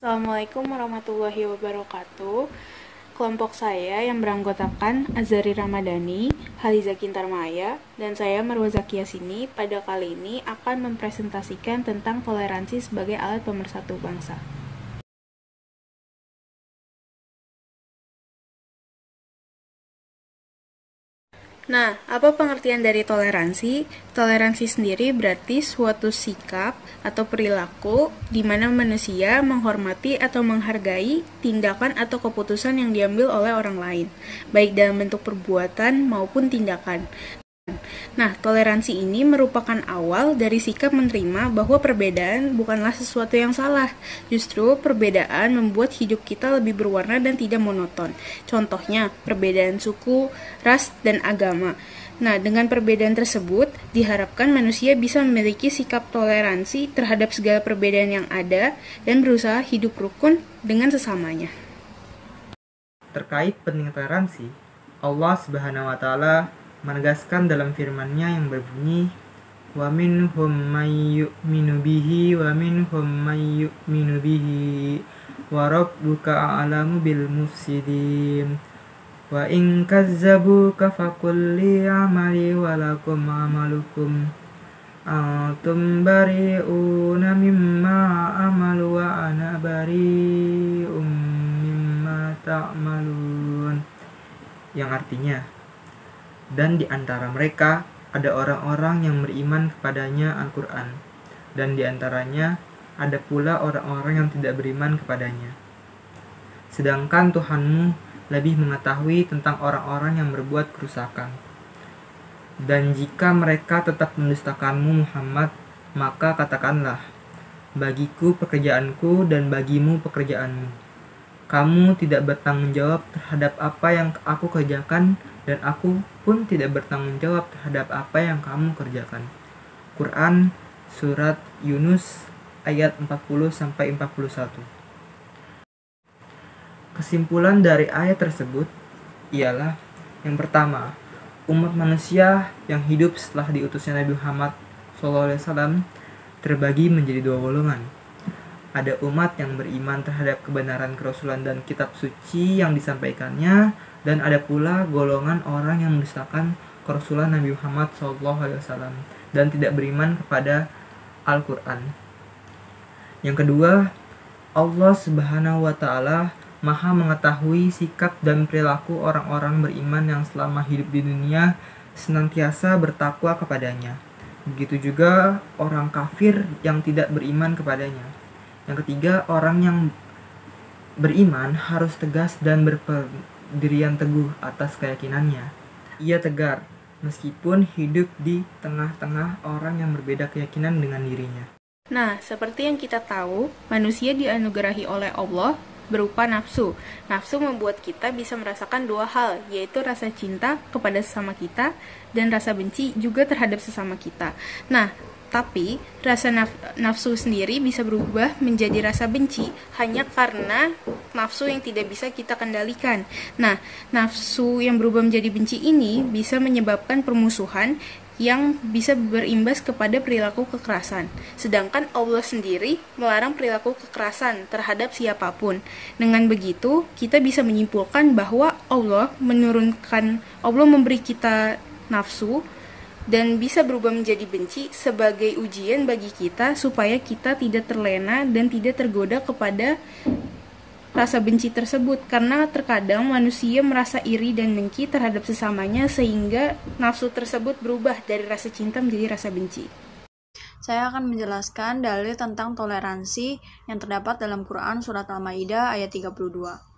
Assalamualaikum warahmatullahi wabarakatuh. Kelompok saya yang beranggotakan Azari Ramadhani, Haliza Kintarmaya, dan saya Marwa Zakia Sini pada kali ini akan mempresentasikan tentang toleransi sebagai alat pemersatu bangsa. Nah, apa pengertian dari toleransi? Toleransi sendiri berarti suatu sikap atau perilaku di mana manusia menghormati atau menghargai tindakan atau keputusan yang diambil oleh orang lain, baik dalam bentuk perbuatan maupun tindakan. Nah, toleransi ini merupakan awal dari sikap menerima bahwa perbedaan bukanlah sesuatu yang salah. Justru perbedaan membuat hidup kita lebih berwarna dan tidak monoton. Contohnya, perbedaan suku, ras, dan agama. Nah, dengan perbedaan tersebut, diharapkan manusia bisa memiliki sikap toleransi terhadap segala perbedaan yang ada dan berusaha hidup rukun dengan sesamanya. Terkait pentingnya toleransi, Allah Subhanahu wa taala menegaskan dalam firman-Nya yang berbunyi, "Wa minhum may yu'minu bihi wa minhum may yu'minu bihi wa rabbuka a'lamu bil mufsidin. Wa in kazzabuka faqul li amali wa lakum amalukum antum bari'una mimma amalu wa ana bari'um mimma ta'malun." Yang artinya, dan di antara mereka ada orang-orang yang beriman kepadanya Al-Quran, dan di antaranya ada pula orang-orang yang tidak beriman kepadanya. Sedangkan Tuhanmu lebih mengetahui tentang orang-orang yang berbuat kerusakan. Dan jika mereka tetap mendustakanmu Muhammad, maka katakanlah, bagiku pekerjaanku dan bagimu pekerjaanmu. Kamu tidak bertanggung jawab terhadap apa yang aku kerjakan, dan aku pun tidak bertanggung jawab terhadap apa yang kamu kerjakan. Quran Surat Yunus ayat 40-41. Kesimpulan dari ayat tersebut ialah, yang pertama, umat manusia yang hidup setelah diutusnya Nabi Muhammad SAW terbagi menjadi dua golongan. Ada umat yang beriman terhadap kebenaran kerasulan dan kitab suci yang disampaikannya, dan ada pula golongan orang yang mendustakan kerasulan Nabi Muhammad SAW dan tidak beriman kepada Al-Quran. Yang kedua, Allah Subhanahu wa Ta'ala Maha mengetahui sikap dan perilaku orang-orang beriman yang selama hidup di dunia senantiasa bertakwa kepadanya. Begitu juga orang kafir yang tidak beriman kepadanya. Yang ketiga, orang yang beriman harus tegas dan berpendirian teguh atas keyakinannya. Ia tegar meskipun hidup di tengah-tengah orang yang berbeda keyakinan dengan dirinya. Nah, seperti yang kita tahu, manusia dianugerahi oleh Allah berupa nafsu. Nafsu membuat kita bisa merasakan dua hal, yaitu rasa cinta kepada sesama kita dan rasa benci juga terhadap sesama kita. Nah, tapi rasa nafsu sendiri bisa berubah menjadi rasa benci hanya karena nafsu yang tidak bisa kita kendalikan. Nah, nafsu yang berubah menjadi benci ini bisa menyebabkan permusuhan yang bisa berimbas kepada perilaku kekerasan. Sedangkan Allah sendiri melarang perilaku kekerasan terhadap siapapun. Dengan begitu, kita bisa menyimpulkan bahwa Allah memberi kita nafsu dan bisa berubah menjadi benci sebagai ujian bagi kita supaya kita tidak terlena dan tidak tergoda kepada rasa benci tersebut, karena terkadang manusia merasa iri dan dengki terhadap sesamanya sehingga nafsu tersebut berubah dari rasa cinta menjadi rasa benci. Saya akan menjelaskan dalil tentang toleransi yang terdapat dalam Quran Surat Al-Maidah ayat 32.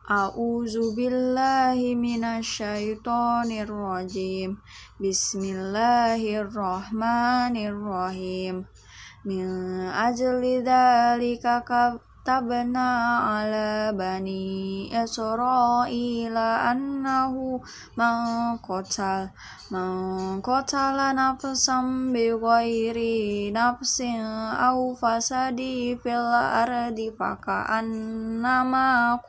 A'udzu billahi minasyaitonir rajim. Bismillahirrahmanirrahim. Min ajli dzalika katabna ala bani Israila annahu man qatala nafsan bighairi nafsin aw fasadi fil ardi faka'annama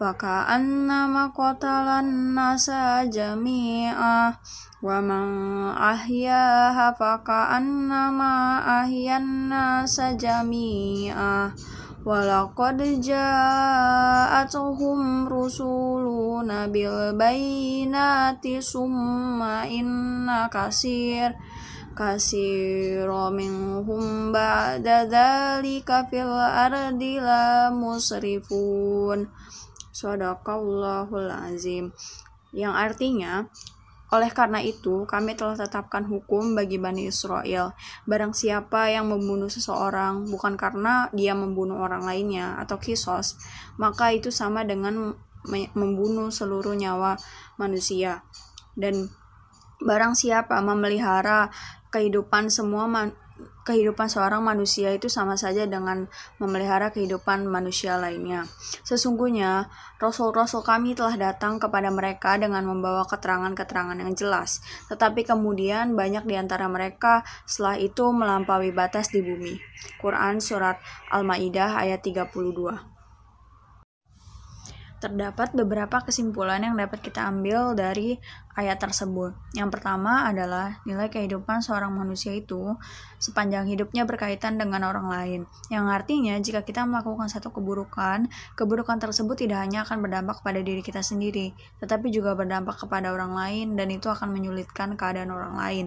faka'annama qatalan nasa jami'ah wa man ahyaha faka'annama ahyan nasa jami'ah walaqad ja'atuhum rusuluna bil bayyinati summa inna kasiro minhum ba'da dzalika fil ardi la musrifun. Shadaqallahul azim. Yang artinya, oleh karena itu, kami telah tetapkan hukum bagi Bani Israel. Barang siapa yang membunuh seseorang bukan karena dia membunuh orang lainnya atau kisos, maka itu sama dengan membunuh seluruh nyawa manusia. Dan barang siapa memelihara kehidupan seorang manusia itu sama saja dengan memelihara kehidupan manusia lainnya. Sesungguhnya, Rasul-Rasul kami telah datang kepada mereka dengan membawa keterangan-keterangan yang jelas. Tetapi kemudian banyak di antara mereka setelah itu melampaui batas di bumi. Quran Surat Al-Ma'idah ayat 32. Terdapat beberapa kesimpulan yang dapat kita ambil dari ayat tersebut. Yang pertama adalah nilai kehidupan seorang manusia itu sepanjang hidupnya berkaitan dengan orang lain. Yang artinya jika kita melakukan satu keburukan tersebut tidak hanya akan berdampak pada diri kita sendiri, tetapi juga berdampak kepada orang lain dan itu akan menyulitkan keadaan orang lain.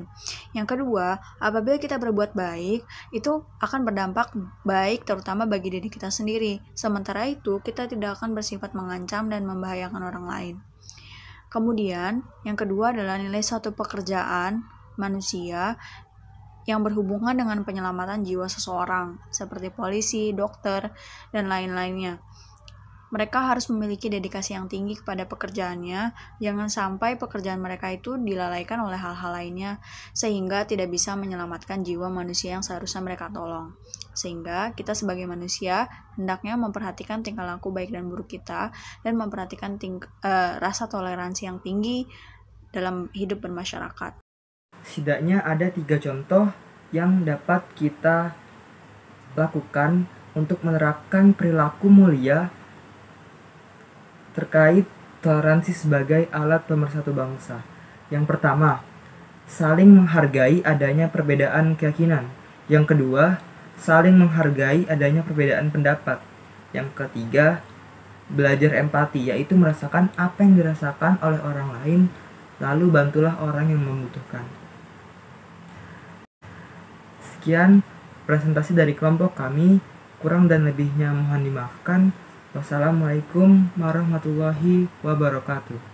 Yang kedua, apabila kita berbuat baik, itu akan berdampak baik terutama bagi diri kita sendiri. Sementara itu, kita tidak akan bersifat mengancam dan membahayakan orang lain. Kemudian, yang kedua adalah nilai suatu pekerjaan manusia yang berhubungan dengan penyelamatan jiwa seseorang, seperti polisi, dokter, dan lain-lainnya. Mereka harus memiliki dedikasi yang tinggi kepada pekerjaannya, jangan sampai pekerjaan mereka itu dilalaikan oleh hal-hal lainnya, sehingga tidak bisa menyelamatkan jiwa manusia yang seharusnya mereka tolong. Sehingga kita sebagai manusia hendaknya memperhatikan tingkah laku baik dan buruk kita, dan memperhatikan rasa toleransi yang tinggi dalam hidup bermasyarakat. Setidaknya ada 3 contoh yang dapat kita lakukan untuk menerapkan perilaku mulia terkait toleransi sebagai alat pemersatu bangsa. Yang pertama, saling menghargai adanya perbedaan keyakinan. Yang kedua, saling menghargai adanya perbedaan pendapat. Yang ketiga, belajar empati, yaitu merasakan apa yang dirasakan oleh orang lain, lalu bantulah orang yang membutuhkan. Sekian presentasi dari kelompok kami, kurang dan lebihnya mohon dimaafkan. Wassalamualaikum warahmatullahi wabarakatuh.